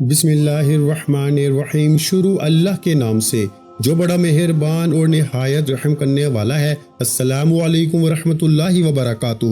بسم اللہ الرحمن الرحیم۔ شروع اللہ کے نام سے جو بڑا مہربان اور نہایت رحم کرنے والا ہے۔ السلام علیکم ورحمۃ اللہ وبرکاتہ۔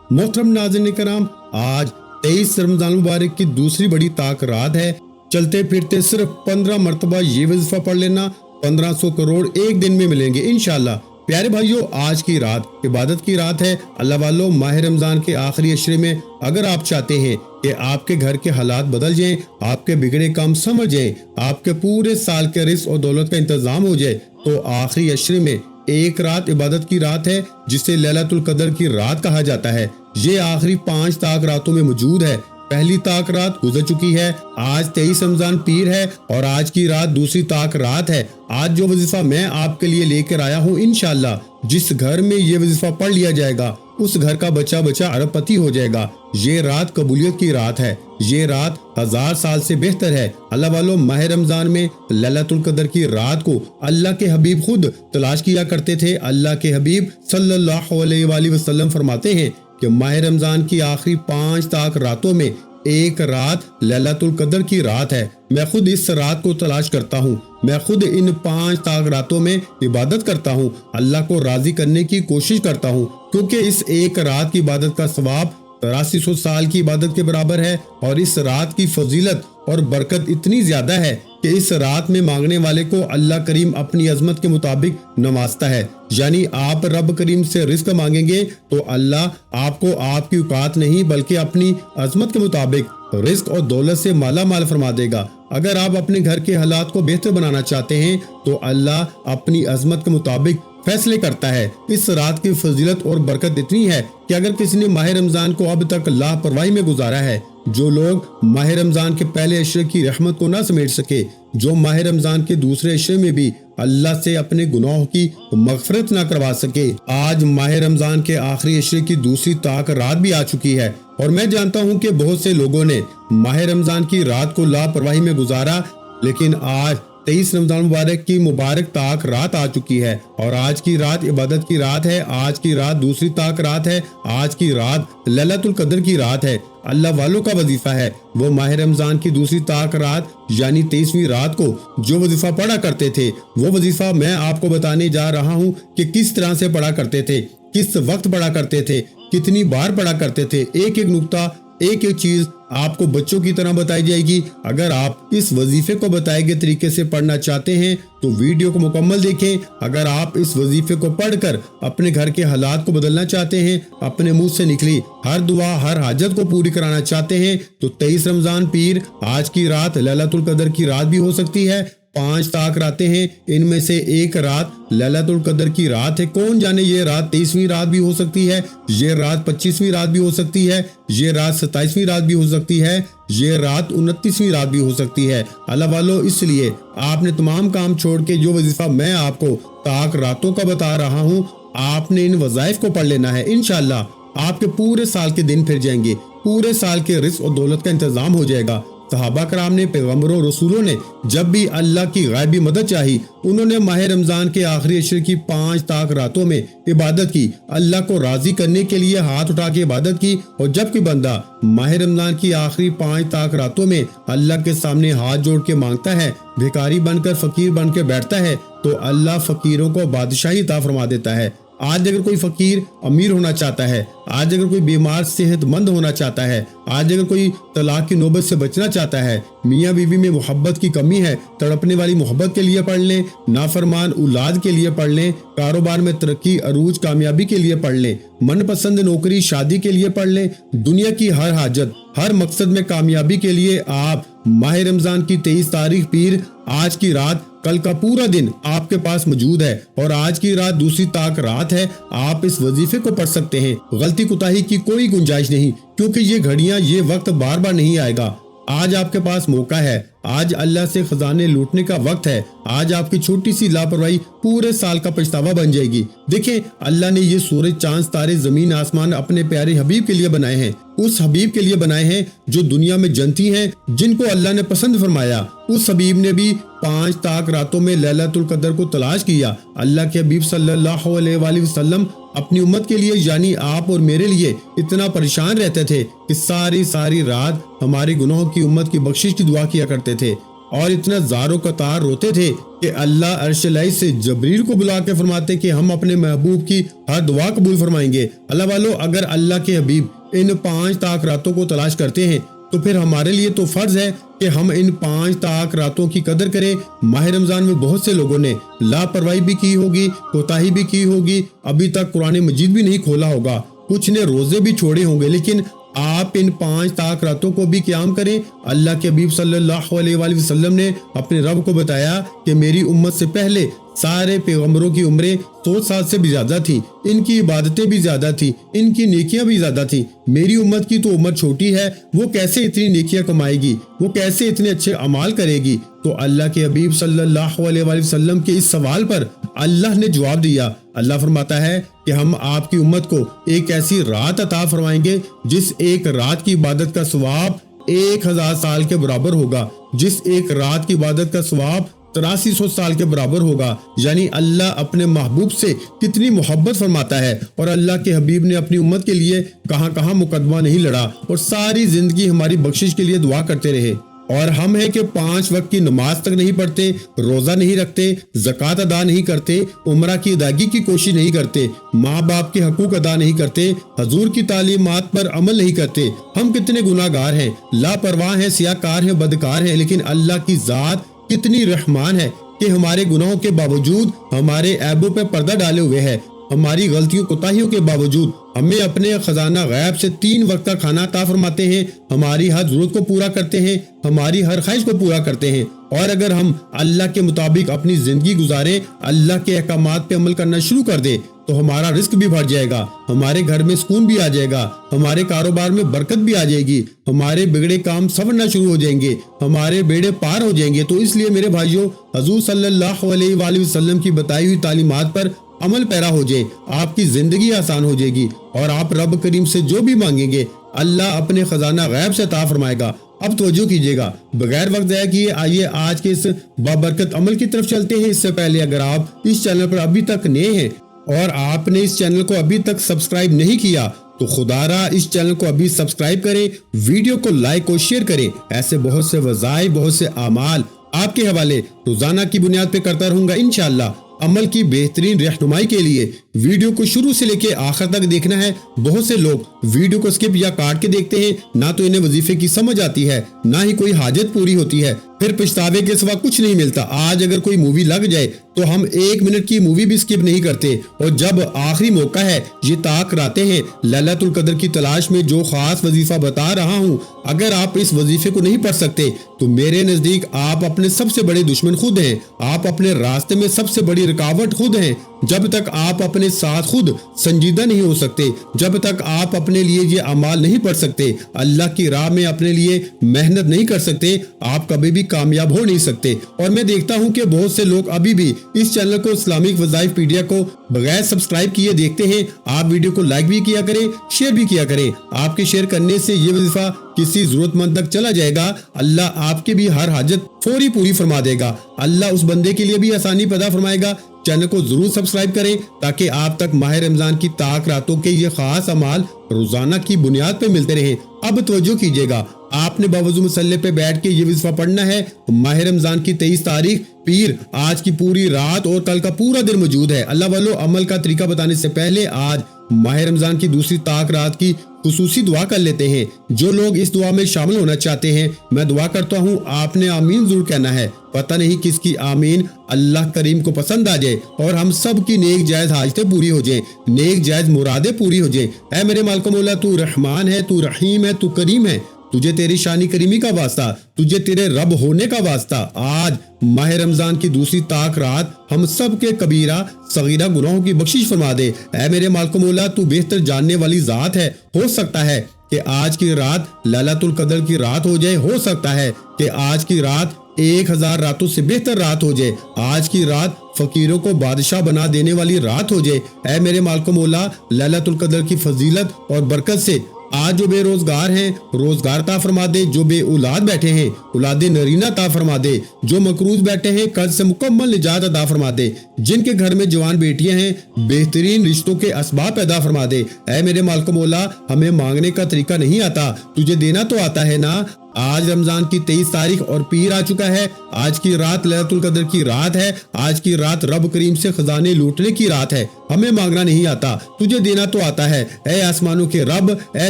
محترم ناظرین کرام، آج 23 رمضان مبارک کی دوسری بڑی طاق رات ہے۔ چلتے پھرتے صرف 15 مرتبہ یہ وظیفہ پڑھ لینا 1500 کروڑ ایک دن میں ملیں گے انشاءاللہ۔ پیارے بھائیو، آج کی رات عبادت کی رات ہے۔ اللہ والو، ماہ رمضان کے آخری عشرے میں اگر آپ چاہتے ہیں کہ آپ کے گھر کے حالات بدل جائیں، آپ کے بگڑے کام سمجھ جائیں، آپ کے پورے سال کے رزق اور دولت کا انتظام ہو جائے، تو آخری عشرے میں ایک رات عبادت کی رات ہے جسے لیلۃ القدر کی رات کہا جاتا ہے۔ یہ آخری 5 طاق راتوں میں موجود ہے۔ پہلی طاق رات گزر چکی ہے، آج 23 رمضان پیر ہے اور آج کی رات دوسری طاق رات ہے۔ آج جو وظیفہ میں آپ کے لیے لے کر آیا ہوں، انشاءاللہ جس گھر میں یہ وظیفہ پڑھ لیا جائے گا اس گھر کا بچہ ارب پتی ہو جائے گا۔ یہ رات قبولیت کی رات ہے، یہ رات 1000 سال سے بہتر ہے۔ اللہ والو، ماہ رمضان میں لیلۃ القدر کی رات کو اللہ کے حبیب خود تلاش کیا کرتے تھے۔ اللہ کے حبیب صلی اللہ علیہ وآلہ وسلم فرماتے ہیں کہ ماہ رمضان کی آخری 5 طاق راتوں میں ایک رات لیلۃ القدر کی رات ہے۔ میں خود اس رات کو تلاش کرتا ہوں، میں خود ان 5 طاق راتوں میں عبادت کرتا ہوں، اللہ کو راضی کرنے کی کوشش کرتا ہوں، کیونکہ اس ایک رات کی عبادت کا ثواب 8300 سال کی عبادت کے برابر ہے۔ اور اس رات کی فضیلت اور برکت اتنی زیادہ ہے کہ اس رات میں مانگنے والے کو اللہ کریم اپنی عظمت کے مطابق نوازتا ہے۔ یعنی آپ رب کریم سے رزق مانگیں گے تو اللہ آپ کو آپ کی اوقات نہیں بلکہ اپنی عظمت کے مطابق رزق اور دولت سے مالا مال فرما دے گا۔ اگر آپ اپنے گھر کے حالات کو بہتر بنانا چاہتے ہیں تو اللہ اپنی عظمت کے مطابق فیصلے کرتا ہے۔ اس رات کی فضیلت اور برکت اتنی ہے کہ اگر کسی نے ماہ رمضان کو اب تک لاپرواہی میں گزارا ہے، جو لوگ ماہ رمضان کے پہلے عشرے کی رحمت کو نہ سمیٹ سکے، جو ماہ رمضان کے دوسرے عشرے میں بھی اللہ سے اپنے گناہوں کی مغفرت نہ کروا سکے، آج ماہ رمضان کے آخری عشرے کی دوسری طاق رات بھی آ چکی ہے۔ اور میں جانتا ہوں کہ بہت سے لوگوں نے ماہ رمضان کی رات کو لاپرواہی میں گزارا، لیکن آج 23 رمضان مبارک کی مبارک طاق رات آ چکی ہے اور آج کی رات عبادت کی رات ہے، آج کی رات دوسری طاق رات ہے، آج کی رات لیلۃ القدر کی رات ہے۔ اللہ والوں کا وظیفہ ہے وہ ماہ رمضان کی دوسری طاق رات یعنی 23ویں رات کو جو وظیفہ پڑھا کرتے تھے، وہ وظیفہ میں آپ کو بتانے جا رہا ہوں کہ کس طرح سے پڑھا کرتے تھے، کس وقت پڑھا کرتے تھے، کتنی بار پڑھا کرتے تھے۔ ایک ایک نقطہ، ایک ایک چیز آپ کو بچوں کی طرح بتائی جائے گی۔ اگر آپ اس وظیفے کو بتائے گئے طریقے سے پڑھنا چاہتے ہیں تو ویڈیو کو مکمل دیکھیں۔ اگر آپ اس وظیفے کو پڑھ کر اپنے گھر کے حالات کو بدلنا چاہتے ہیں، اپنے منہ سے نکلی ہر دعا، ہر حاجت کو پوری کرانا چاہتے ہیں، تو 23 رمضان پیر آج کی رات لیلۃ القدر کی رات بھی ہو سکتی ہے۔ 5 طاق راتیں ہیں، ان میں سے ایک رات لیلۃ القدر کی رات ہے۔ کون جانے یہ رات 23ویں رات بھی ہو سکتی ہے، یہ رات 25ویں رات بھی ہو سکتی ہے، یہ رات 27ویں رات بھی ہو سکتی ہے، یہ رات 29ویں رات بھی ہو سکتی ہے۔ اللہ والو، اس لیے آپ نے تمام کام چھوڑ کے جو وظیفہ میں آپ کو طاق راتوں کا بتا رہا ہوں، آپ نے ان وظائف کو پڑھ لینا ہے۔ انشاءاللہ آپ کے پورے سال کے دن پھر جائیں گے، پورے سال کے رزق اور دولت کا انتظام ہو جائے گا۔ صحابہ کرام نے، پیغمبروں، رسولوں نے جب بھی اللہ کی غیبی مدد چاہی، انہوں نے ماہ رمضان کے آخری عشرے کی 5 طاق راتوں میں عبادت کی، اللہ کو راضی کرنے کے لیے ہاتھ اٹھا کے عبادت کی۔ اور جب کوئی بندہ ماہ رمضان کی آخری 5 طاق راتوں میں اللہ کے سامنے ہاتھ جوڑ کے مانگتا ہے، بھکاری بن کر، فقیر بن کے بیٹھتا ہے، تو اللہ فقیروں کو بادشاہی عطا فرما دیتا ہے۔ آج اگر کوئی فقیر امیر ہونا چاہتا ہے، آج اگر کوئی بیمار صحت مند ہونا چاہتا ہے، آج اگر کوئی طلاق کی نوبت سے بچنا چاہتا ہے، میاں بیوی میں محبت کی کمی ہے، تڑپنے والی محبت کے لیے پڑھ لیں، نافرمان اولاد کے لیے پڑھ لیں، کاروبار میں ترقی، عروج، کامیابی کے لیے پڑھ لیں، من پسند نوکری، شادی کے لیے پڑھ لیں، دنیا کی ہر حاجت، ہر مقصد میں کامیابی کے لیے آپ ماہ رمضان کی 23 تاریخ پیر آج کی رات، کل کا پورا دن آپ کے پاس موجود ہے اور آج کی رات دوسری طاق رات ہے، آپ اس وظیفے کو پڑھ سکتے ہیں۔ غلطی کوتاہی کی کوئی گنجائش نہیں، کیونکہ یہ گھڑیاں، یہ وقت بار بار نہیں آئے گا۔ آج آپ کے پاس موقع ہے، آج اللہ سے خزانے لوٹنے کا وقت ہے۔ آج آپ کی چھوٹی سی لاپرواہی پورے سال کا پچھتاوا بن جائے گی۔ دیکھیں، اللہ نے یہ سورج، چاند، ستارے، زمین، آسمان اپنے پیارے حبیب کے لیے بنائے ہیں۔ اس حبیب کے لیے بنائے ہیں جو دنیا میں جنتی ہیں، جن کو اللہ نے پسند فرمایا۔ اس حبیب نے بھی 5 تاک راتوں میں لیلۃ القدر کو تلاش کیا۔ اللہ کے حبیب صلی اللہ علیہ وآلہ وسلم اپنی امت کے لیے یعنی آپ اور میرے لیے اتنا پریشان رہتے تھے کہ ساری رات ہمارے گناہوں کی امت کی بخشش کی دعا کیا کرتے تھے، اور اتنا زار و قطار روتے تھے کہ اللہ عرش العزت سے جبریل کو بلا کے فرماتے کہ ہم اپنے محبوب کی ہر دعا قبول فرمائیں گے۔ اللہ والو، اگر اللہ کے حبیب ان 5 تاک راتوں کو تلاش کرتے ہیں تو پھر ہمارے لیے تو فرض ہے کہ ہم ان 5 تاک راتوں کی قدر کریں۔ ماہ رمضان میں بہت سے لوگوں نے لاپرواہی بھی کی ہوگی، کوتاہی بھی کی ہوگی، ابھی تک قرآن مجید بھی نہیں کھولا ہوگا، کچھ نے روزے بھی چھوڑے ہوں گے، لیکن آپ ان 5 تاک راتوں کو بھی قیام کریں۔ اللہ کے حبیب صلی اللہ علیہ وآلہ وسلم نے اپنے رب کو بتایا کہ میری امت سے پہلے سارے پیغمبروں کی عمریں 100 سال سے بھی زیادہ تھی، ان کی عبادتیں بھی زیادہ تھی، ان کی نیکیاں بھی زیادہ تھی۔ میری امت کی تو عمر چھوٹی ہے، وہ کیسے اتنی نیکیاں کمائے گی، وہ کیسے اتنے اچھے اعمال کرے گی؟ تو اللہ کے حبیب صلی اللہ علیہ وآلہ وسلم کے اس سوال پر اللہ نے جواب دیا۔ اللہ فرماتا ہے کہ ہم آپ کی امت کو ایک ایسی رات عطا فرمائیں گے جس ایک رات کی عبادت کا ثواب 1000 سال کے برابر ہوگا، جس ایک رات کی عبادت کا ثواب 8300 سال کے برابر ہوگا۔ یعنی اللہ اپنے محبوب سے کتنی محبت فرماتا ہے، اور اللہ کے حبیب نے اپنی امت کے لیے کہاں کہاں مقدمہ نہیں لڑا، اور ساری زندگی ہماری بخشش کے لیے دعا کرتے رہے۔ اور ہم ہیں کہ 5 وقت کی نماز تک نہیں پڑھتے، روزہ نہیں رکھتے، زکوٰۃ ادا نہیں کرتے، عمرہ کی ادائیگی کی کوشش نہیں کرتے، ماں باپ کے حقوق ادا نہیں کرتے، حضور کی تعلیمات پر عمل نہیں کرتے۔ ہم کتنے گناہ گار ہیں، لاپرواہ ہیں، سیاہکار ہیں، بدکار ہیں، لیکن اللہ کی ذات کتنی رحمان ہے کہ ہمارے گناہوں کے باوجود ہمارے عیبوں پہ پردہ ڈالے ہوئے ہے، ہماری غلطیوں کوتاہیوں کے باوجود ہمیں اپنے خزانہ غیب سے 3 وقت کا کھانا عطا فرماتے ہیں، ہماری ہر ضرورت کو پورا کرتے ہیں، ہماری ہر خواہش کو پورا کرتے ہیں۔ اور اگر ہم اللہ کے مطابق اپنی زندگی گزاریں، اللہ کے احکامات پہ عمل کرنا شروع کر دیں، تو ہمارا رزق بھی بڑھ جائے گا، ہمارے گھر میں سکون بھی آ جائے گا، ہمارے کاروبار میں برکت بھی آ جائے گی، ہمارے بگڑے کام سنورنا شروع ہو جائیں گے، ہمارے بیڑے پار ہو جائیں گے۔ تو اس لیے میرے بھائیوں، حضور صلی اللہ علیہ وآلہ وسلم کی بتائی ہوئی تعلیمات پر عمل پیرا ہو جائے، آپ کی زندگی آسان ہو جائے گی، اور آپ رب کریم سے جو بھی مانگیں گے اللہ اپنے خزانہ غیب سے عطا فرمائے گا۔ اب توجہ کیجیے گا، بغیر وقت ضائع کیے آئیے آج کے اس بابرکت عمل کی طرف چلتے ہیں۔ اس سے پہلے اگر آپ اس چینل پر ابھی تک نئے ہیں اور آپ نے اس چینل کو ابھی تک سبسکرائب نہیں کیا تو خدا را اس چینل کو ابھی سبسکرائب کریں، ویڈیو کو لائک اور شیئر کریں۔ ایسے بہت سے وظائف، بہت سے اعمال آپ کے حوالے روزانہ کی بنیاد پہ کرتا رہوں گا انشاءاللہ۔ عمل کی بہترین رہنمائی کے لیے ویڈیو کو شروع سے لے کے آخر تک دیکھنا ہے۔ بہت سے لوگ ویڈیو کو سکپ یا کاٹ کے دیکھتے ہیں، نہ تو انہیں وظیفے کی سمجھ آتی ہے، نہ ہی کوئی حاجت پوری ہوتی ہے، پھر پچھتاوے کے سوا کچھ نہیں ملتا۔ آج اگر کوئی مووی لگ جائے تو ہم 1 منٹ کی مووی بھی سکپ نہیں کرتے، اور جب آخری موقع ہے، یہ تاک راتیں ہیں لیلۃ القدر کی تلاش میں جو خاص وظیفہ بتا رہا ہوں، اگر آپ اس وظیفے کو نہیں پڑھ سکتے تو میرے نزدیک آپ اپنے سب سے بڑے دشمن خود ہیں، آپ اپنے راستے میں سب سے بڑی رکاوٹ خود ہیں۔ جب تک آپ اپنے ساتھ خود سنجیدہ نہیں ہو سکتے، جب تک آپ اپنے لیے یہ اعمال نہیں پڑھ سکتے، اللہ کی راہ میں اپنے لیے محنت نہیں کر سکتے، آپ کبھی بھی کامیاب ہو نہیں سکتے۔ اور میں دیکھتا ہوں کہ بہت سے لوگ ابھی بھی اس چینل کو اسلامک وظائف پیڈیا کو بغیر سبسکرائب کیے دیکھتے ہیں۔ آپ ویڈیو کو لائک بھی کیا کریں، شیئر بھی کیا کریں۔ آپ کے شیئر کرنے سے یہ وظیفہ کسی ضرورت مند تک چلا جائے گا، اللہ آپ کی بھی ہر حاجت فوری پوری فرما دے گا، اللہ اس بندے کے لیے بھی آسانی پیدا فرمائے گا۔ چینل کو ضرور سبسکرائب کریں تاکہ آپ تک ماہ رمضان کی تاک راتوں کے یہ خاص اعمال روزانہ کی بنیاد پہ ملتے رہیں۔ اب توجہ کیجیے گا، آپ نے باوضو مصلی پہ بیٹھ کے یہ وظیفہ پڑھنا ہے۔ ماہ رمضان کی 23 تاریخ پیر، آج کی پوری رات اور کل کا پورا دن موجود ہے۔ اللہ والو، عمل کا طریقہ بتانے سے پہلے آج ماہ رمضان کی دوسری تاک رات کی خصوصی دعا کر لیتے ہیں۔ جو لوگ اس دعا میں شامل ہونا چاہتے ہیں، میں دعا کرتا ہوں آپ نے آمین ضرور کہنا ہے۔ پتہ نہیں کس کی آمین اللہ کریم کو پسند آ جائے اور ہم سب کی نیک جائز حاجتیں پوری ہو جائیں، نیک جائز مرادیں پوری ہو جائیں۔ اے میرے مالک مولا، تو رحمان ہے، تو رحیم ہے، تو کریم ہے، تجھے تیری شانی کریمی کا واسطہ، تجھے تیرے رب ہونے کا واسطہ، آج ماہ رمضان کی دوسری تاک رات ہم سب کے کبیرہ صغیرہ گناہوں کی بخشش فرما دے۔ اے میرے مالک مولا، تو بہتر جاننے والی ذات ہے، ہو سکتا ہے کہ آج کی رات لیلۃ القدر کی رات ہو جائے، ہو سکتا ہے کہ آج کی رات 1000 راتوں سے بہتر رات ہو جائے، آج کی رات فقیروں کو بادشاہ بنا دینے والی رات ہو جائے۔ اے میرے مالک مولا، لیلۃ القدر کی فضیلت اور برکت سے آج جو بے روزگار ہیں روزگار عطا فرما دے، جو بے اولاد بیٹھے ہیں اولاد نرینہ عطا فرما دے، جو مقروض بیٹھے ہیں قرض سے مکمل نجات عطا فرما دے، جن کے گھر میں جوان بیٹیاں ہیں بہترین رشتوں کے اسباب پیدا فرما دے۔ اے میرے مالک و مولا، ہمیں مانگنے کا طریقہ نہیں آتا، تجھے دینا تو آتا ہے نا۔ آج رمضان کی 23 تاریخ اور پیر آ چکا ہے۔ آج کی رات لیلۃ القدر کی رات ہے۔ آج کی رات رب کریم سے خزانے لوٹنے کی رات ہے۔ ہمیں مانگنا نہیں آتا، تجھے دینا تو آتا ہے۔ اے آسمانوں کے رب، اے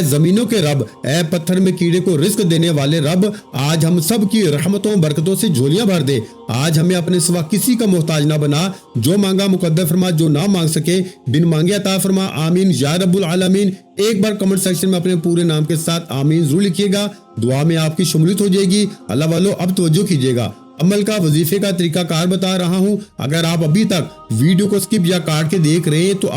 زمینوں کے رب، اے پتھر میں کیڑے کو رزق دینے والے رب، آج ہم سب کی رحمتوں برکتوں سے جھولیاں بھر دے۔ آج ہمیں اپنے سوا کسی کا محتاج نہ بنا، جو مانگا مقدر فرما، جو نہ مانگ سکے بن مانگے عطا فرما۔ آمین یا رب العالمین۔ ایک بار کمنٹ سیکشن میں اپنے پورے نام کے ساتھ آمین ضرور لکھیے گا، دعا میں آپ کی شمولیت ہو جائے گی۔ اللہ والو اب توجہ کیجیے گا، عمل کا وظیفے کا طریقہ کار بتا رہا ہوں۔ اگر آپ ابھی تک ویڈیو کو سکپ یا کاٹ کے دیکھ رہے ہیں تو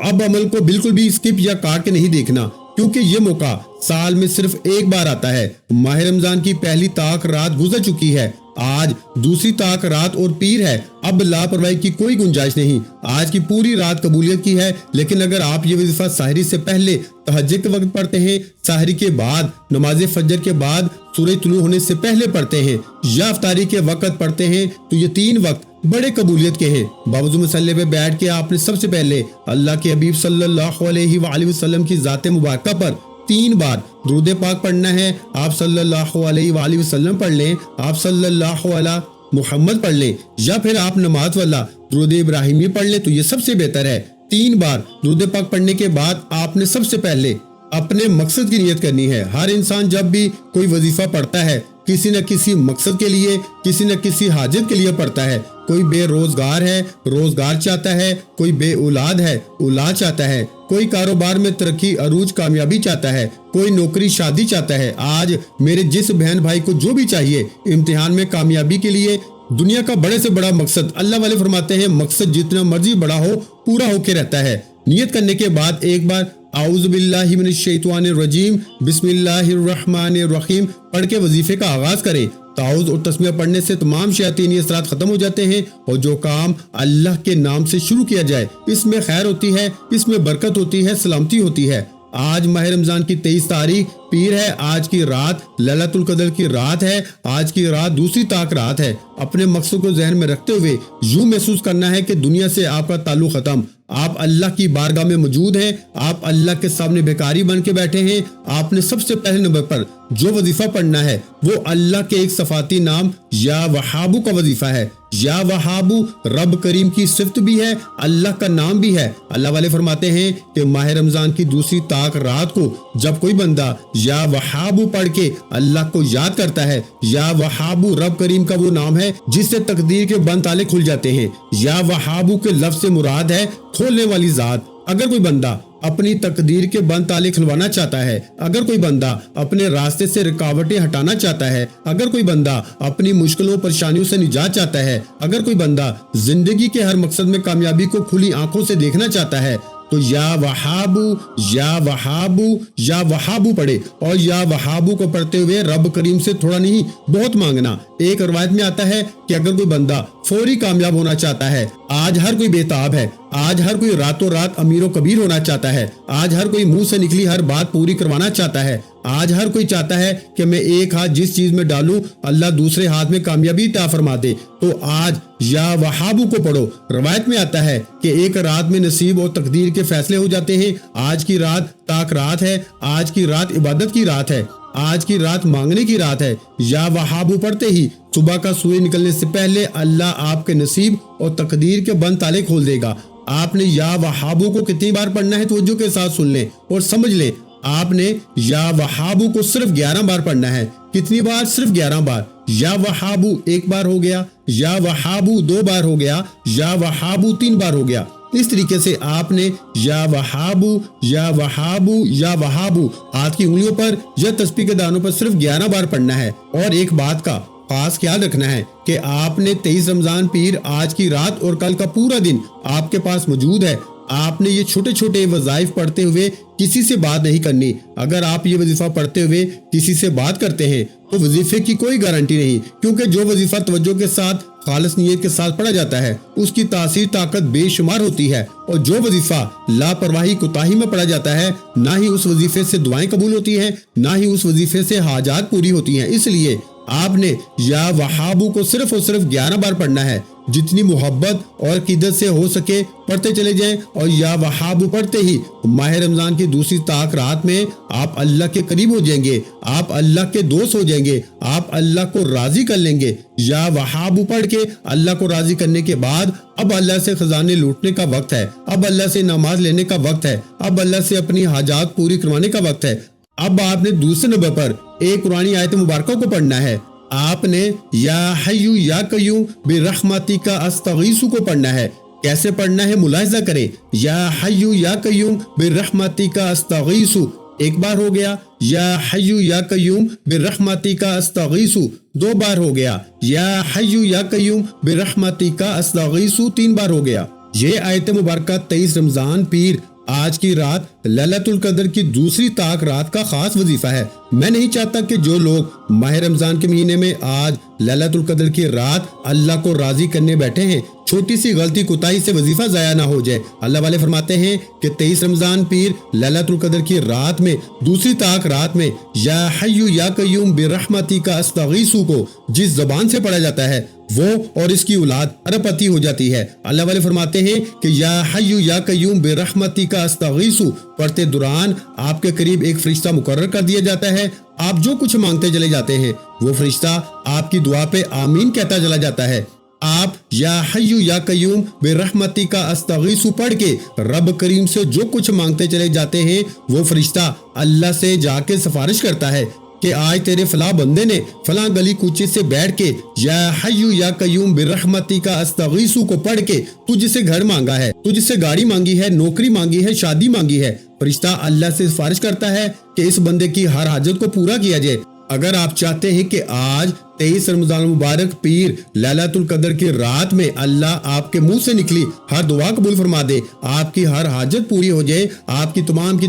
اب عمل کو بالکل بھی سکپ یا کاٹ کے نہیں دیکھنا، کیونکہ یہ موقع سال میں صرف ایک بار آتا ہے۔ ماہ رمضان کی پہلی طاق رات گزر چکی ہے، آج دوسری طاق رات اور پیر ہے۔ اب لاپرواہی کی کوئی گنجائش نہیں، آج کی پوری رات قبولیت کی ہے۔ لیکن اگر آپ یہ وظیفہ سحری سے پہلے تہجد کے وقت پڑھتے ہیں، سحری کے بعد، نماز فجر کے بعد، سورج طلوع ہونے سے پہلے پڑھتے ہیں، یا افطاری کے وقت پڑھتے ہیں، تو یہ 3 وقت بڑے قبولیت کے ہیں۔ باوضو مصلی پہ بیٹھ کے آپ نے سب سے پہلے اللہ کے حبیب صلی اللہ علیہ وآلہ وسلم کی ذات مبارکہ پر 3 بار درود پاک پڑھنا ہے۔ آپ صلی اللہ علیہ وآلہ وسلم پڑھ لیں، آپ صلی اللہ علیہ محمد پڑھ لیں، یا پھر آپ نماز والا درود ابراہیمی پڑھ لیں تو یہ سب سے بہتر ہے۔ 3 بار درود پاک پڑھنے کے بعد آپ نے سب سے پہلے اپنے مقصد کی نیت کرنی ہے۔ ہر انسان جب بھی کوئی وظیفہ پڑھتا ہے کسی نہ کسی مقصد کے لیے، کسی نہ کسی حاجت کے لیے پڑھتا ہے۔ کوئی بے روزگار ہے، روزگار چاہتا ہے، کوئی بے اولاد ہے، اولاد چاہتا ہے، کوئی کاروبار میں ترقی عروج کامیابی چاہتا ہے، کوئی نوکری شادی چاہتا ہے۔ آج میرے جس بہن بھائی کو جو بھی چاہیے امتحان میں کامیابی کے لیے، دنیا کا بڑے سے بڑا مقصد، اللہ والے فرماتے ہیں مقصد جتنا مرضی بڑا ہو پورا ہو کے رہتا ہے۔ نیت کرنے کے بعد ایک بار اعوذ باللہ من الشیطان الرجیم بسم اللہ الرحمن الرحیم پڑھ کے وظیفے کا آغاز کریں۔ تعوذ اور تسمیہ پڑھنے سے تمام شیاطینی اثرات ختم ہو جاتے ہیں، اور جو کام اللہ کے نام سے شروع کیا جائے اس میں خیر ہوتی ہے، اس میں برکت ہوتی ہے، سلامتی ہوتی ہے۔ آج ماہ رمضان کی 23 تاریخ پیر ہے، آج کی رات لیلۃ القدر کی رات ہے، آج کی رات دوسری طاق رات ہے۔ اپنے مقصد کو ذہن میں رکھتے ہوئے یوں محسوس کرنا ہے کہ دنیا سے آپ کا تعلق ختم، آپ اللہ کی بارگاہ میں موجود ہیں، آپ اللہ کے سامنے بھیکاری بن کے بیٹھے ہیں۔ آپ نے سب سے پہلے نمبر پر جو وظیفہ پڑھنا ہے وہ اللہ کے ایک صفاتی نام یا وہابو کا وظیفہ ہے۔ یا وہابو رب کریم کی صفت بھی ہے، اللہ کا نام بھی ہے۔ اللہ والے فرماتے ہیں کہ ماہ رمضان کی دوسری طاق رات کو جب کوئی بندہ یا وہابو پڑھ کے اللہ کو یاد کرتا ہے، یا وہابو رب کریم کا وہ نام ہے جس سے تقدیر کے بند تالے کھل جاتے ہیں۔ یا وہابو کے لفظ سے مراد ہے کھولنے والی ذات۔ اگر کوئی بندہ اپنی تقدیر کے بند تالے کھلوانا چاہتا ہے، اگر کوئی بندہ اپنے راستے سے رکاوٹیں ہٹانا چاہتا ہے، اگر کوئی بندہ اپنی مشکلوں پریشانیوں سے نجات چاہتا ہے، اگر کوئی بندہ زندگی کے ہر مقصد میں کامیابی کو کھلی آنکھوں سے دیکھنا چاہتا ہے، تو یا وہابو یا وہابو یا وہابو پڑھے، اور یا وہابو کو پڑھتے ہوئے رب کریم سے تھوڑا نہیں بہت مانگنا۔ ایک روایت میں آتا ہے کہ اگر کوئی بندہ فوری کامیاب ہونا چاہتا ہے، آج ہر کوئی بےتاب ہے، آج ہر کوئی راتوں رات امیر و کبیر ہونا چاہتا ہے، آج ہر کوئی منہ سے نکلی ہر بات پوری کروانا چاہتا ہے، آج ہر کوئی چاہتا ہے کہ میں ایک ہاتھ جس چیز میں ڈالوں اللہ دوسرے ہاتھ میں کامیابی عطا فرما دے، تو آج یا وہابو کو پڑھو۔ روایت میں آتا ہے کہ ایک رات میں نصیب اور تقدیر کے فیصلے ہو جاتے ہیں۔ آج کی رات طاق رات ہے، آج کی رات عبادت کی رات ہے، آج کی رات مانگنے کی رات ہے۔ یا وہابو پڑھتے ہی صبح کا سورج نکلنے سے پہلے اللہ آپ کے نصیب اور تقدیر کے بند تالے کھول دے گا۔ آپ نے یا وہابو کو کتنی بار پڑھنا ہے توجہ کے ساتھ سن لیں اور سمجھ لیں۔ آپ نے یا وہابو کو صرف 11 بار پڑھنا ہے۔ کتنی بار؟ صرف 11 بار۔ یا وہابو 1 بار ہو گیا، یا وہابو 2 بار ہو گیا، یا وہابو 3 بار ہو گیا۔ اس طریقے سے آپ نے یا وہابو یا وہابو یا وہابو ہاتھ کی انگلیوں پر یا تسبیح کے دانوں پر صرف 11 بار پڑھنا ہے۔ اور ایک بات کا خاص خیال رکھنا ہے کہ آپ نے 23 رمضان پیر آج کی رات اور کل کا پورا دن آپ کے پاس موجود ہے۔ آپ نے یہ چھوٹے چھوٹے وظائف پڑھتے ہوئے کسی سے بات نہیں کرنی۔ اگر آپ یہ وظیفہ پڑھتے ہوئے کسی سے بات کرتے ہیں تو وظیفے کی کوئی گارنٹی نہیں، کیونکہ جو وظیفہ توجہ کے ساتھ خالص نیت کے ساتھ پڑھا جاتا ہے اس کی تاثیر طاقت بے شمار ہوتی ہے، اور جو وظیفہ لاپرواہی کوتاہی میں پڑھا جاتا ہے نہ ہی اس وظیفے سے دعائیں قبول ہوتی ہیں، نہ ہی اس وظیفے سے حاجات پوری ہوتی ہیں۔ اس لیے آپ نے یا وہابو کو صرف اور صرف 11 بار پڑھنا ہے۔ جتنی محبت اور عقیدت سے ہو سکے پڑھتے چلے جائیں، اور یا وہابو پڑھتے ہی ماہ رمضان کی دوسری طاق رات میں آپ اللہ کے قریب ہو جائیں گے، آپ اللہ کے دوست ہو جائیں گے، آپ اللہ کو راضی کر لیں گے۔ یا وہابو پڑھ کے اللہ کو راضی کرنے کے بعد اب اللہ سے خزانے لوٹنے کا وقت ہے، اب اللہ سے نماز لینے کا وقت ہے، اب اللہ سے اپنی حاجات پوری کروانے کا وقت ہے۔ اب آپ نے دوسرے نمبر پر ایک قرآنی آیت مبارکہ کو پڑھنا ہے۔ آپ نے یا حیو یا قیوم برحمتک استغیث کو پڑھنا ہے۔ کیسے پڑھنا ہے ملاحظہ کریں۔ یا حیو یا قیوم برحمتک استغیث ایک بار ہو گیا، یا حیو یا قیوم برحمتک استغیث 2 بار ہو گیا، یا حیو یا قیوم برحمتک استغیث 3 بار ہو گیا۔ یہ آیت مبارکہ 23 رمضان پیر آج کی رات لیلۃ القدر کی دوسری طاق رات کا خاص وظیفہ ہے۔ میں نہیں چاہتا کہ جو لوگ ماہ رمضان کے مہینے میں آج لیلۃ القدر کی رات اللہ کو راضی کرنے بیٹھے ہیں، چھوٹی سی غلطی کوتاہی سے وظیفہ ضائع نہ ہو جائے۔ اللہ والے فرماتے ہیں کہ 23 رمضان پیر لیلۃ القدر کی رات میں دوسری طاق رات میں یا حیو یا قیوم برحمتک استغیث کو جس زبان سے پڑھا جاتا ہے وہ اور اس کی اولاد ارب پتی ہو جاتی ہے۔ اللہ والے فرماتے ہیں کہ یا حیو یا قیوم برحمتک استغیث پڑھتے دوران آپ کے قریب ایک فرشتہ مقرر کر دیا جاتا ہے۔ آپ جو کچھ مانگتے چلے جاتے ہیں وہ فرشتہ آپ کی دعا پہ آمین کہتا چلا جاتا ہے۔ آپ یا حیو یا قیوم برحمتک استغیث پڑھ کے رب کریم سے جو کچھ مانگتے چلے جاتے ہیں وہ فرشتہ اللہ سے جا کے سفارش کرتا ہے کہ آج تیرے فلاں بندے نے فلاں گلی کوچے سے بیٹھ کے یا حیو یا قیوم برحمتک استغیث کو پڑھ کے تجھ سے گھر مانگا ہے، تجھ سے گاڑی مانگی ہے، نوکری مانگی ہے، شادی مانگی ہے۔ فرشتہ اللہ سے سفارش کرتا ہے کہ اس بندے کی ہر حاجت کو پورا کیا جائے۔ اگر آپ چاہتے ہیں کہ آج 23 رمضان مبارک پیر لیلۃ القدر کی رات میں اللہ آپ کے منہ سے نکلی ہر دعا قبول فرما دے، آپ کی ہر حاجت پوری ہو جائے، آپ کی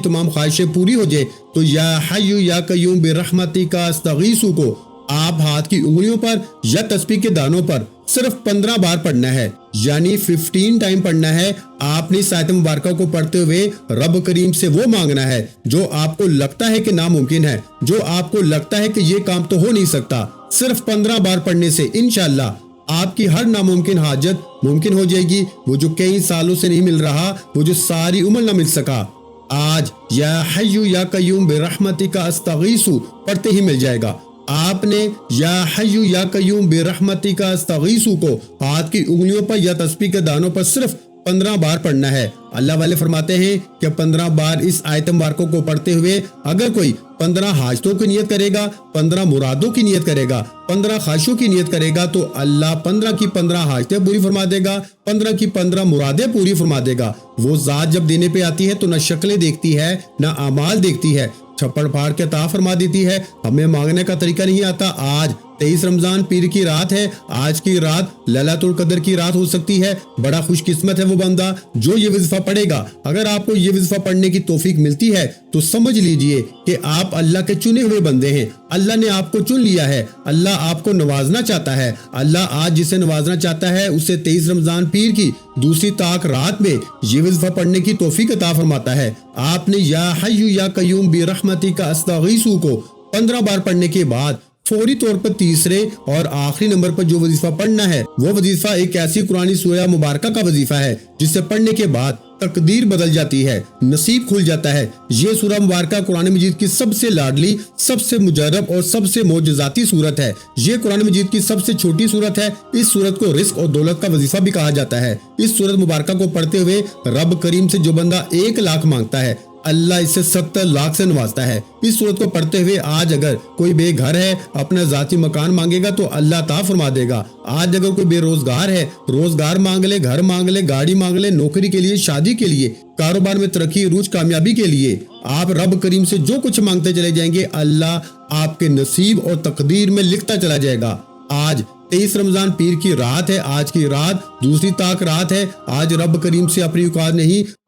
تمام خواہشیں پوری ہو جائے، تو یا حیو یا قیوم برحمتک استغیث کو آپ ہاتھ کی انگلیوں پر یا تسبیح کے دانوں پر صرف 15 بار پڑھنا ہے، یعنی 15 ٹائم پڑھنا ہے۔ آپ نے اس آیت مبارکہ کو پڑھتے ہوئے رب کریم سے وہ مانگنا ہے جو آپ کو لگتا ہے کہ ناممکن ہے، جو آپ کو لگتا ہے کہ یہ کام تو ہو نہیں سکتا۔ صرف 15 بار پڑھنے سے انشاءاللہ آپ کی ہر ناممکن حاجت ممکن ہو جائے گی۔ وہ جو کئی سالوں سے نہیں مل رہا، وہ جو ساری عمر نہ مل سکا، آج یا حیو یا قیوم برحمتک استغیث پڑھتے ہی مل جائے گا۔ آپ نے یا حیو یا قیوم برحمتک استغیث کو ہاتھ کی انگلیوں پر یا تسبیح کے دانوں پر صرف 15 بار پڑھنا ہے۔ اللہ والے فرماتے ہیں کہ 15 بار اس آیت مبارکہ کو پڑھتے ہوئے اگر کوئی 15 حاجتوں کی نیت کرے گا، 15 مرادوں کی نیت کرے گا، 15 خواہشوں کی نیت کرے گا، تو اللہ 15 کی 15 حاجتیں پوری فرما دے گا، 15 کی 15 مرادیں پوری فرما دے گا۔ وہ ذات جب دینے پہ آتی ہے تو نہ شکلیں دیکھتی ہے نہ اعمال دیکھتی ہے، چھپڑ پھاڑ کے عطا فرما دیتی ہے۔ ہمیں مانگنے کا طریقہ نہیں آتا۔ آج 23 رمضان پیر کی رات ہے، آج کی رات لیلۃ القدر کی رات ہو سکتی ہے۔ بڑا خوش قسمت ہے وہ بندہ جو یہ وظیفہ پڑھے گا۔ اگر آپ کو یہ وظیفہ پڑھنے کی توفیق ملتی ہے تو سمجھ لیجئے کہ آپ اللہ کے چنے ہوئے بندے ہیں، اللہ نے آپ کو چن لیا ہے، اللہ آپ کو نوازنا چاہتا ہے۔ اللہ آج جسے نوازنا چاہتا ہے اسے 23 رمضان پیر کی دوسری طاق رات میں یہ وظیفہ پڑھنے کی توفیق عطا فرماتا ہے۔ آپ نے یا حیو یا قیوم برحمتک استغیث کو 15 بار پڑھنے کے بعد فوری طور پر تیسرے اور آخری نمبر پر جو وظیفہ پڑھنا ہے وہ وظیفہ ایک ایسی قرآنی سورہ مبارکہ کا وظیفہ ہے جسے پڑھنے کے بعد تقدیر بدل جاتی ہے، نصیب کھل جاتا ہے۔ یہ سورہ مبارکہ قرآن مجید کی سب سے لاڈلی، سب سے مجرب اور سب سے معجزاتی سورت ہے۔ یہ قرآن مجید کی سب سے چھوٹی سورت ہے۔ اس سورت کو رزق اور دولت کا وظیفہ بھی کہا جاتا ہے۔ اس سورت مبارکہ کو پڑھتے ہوئے رب کریم سے جو بندہ 1 لاکھ مانگتا ہے اللہ اسے 70 لاکھ سے نوازتا ہے۔ اس سورت کو پڑھتے ہوئے آج اگر کوئی بے گھر ہے اپنا ذاتی مکان مانگے گا تو اللہ عطا فرما دے گا۔ آج اگر کوئی بے روزگار ہے روزگار مانگ لے، گھر مانگ لے، گاڑی مانگ لے، نوکری کے لیے، شادی کے لیے، کاروبار میں ترقی، عروج، کامیابی کے لیے، آپ رب کریم سے جو کچھ مانگتے چلے جائیں گے اللہ آپ کے نصیب اور تقدیر میں لکھتا چلا جائے گا۔ آج 23 رمضان پیر کی رات ہے، آج کی رات دوسری طاق رات ہے۔ آج رب کریم سے اپنی اوقات نہیں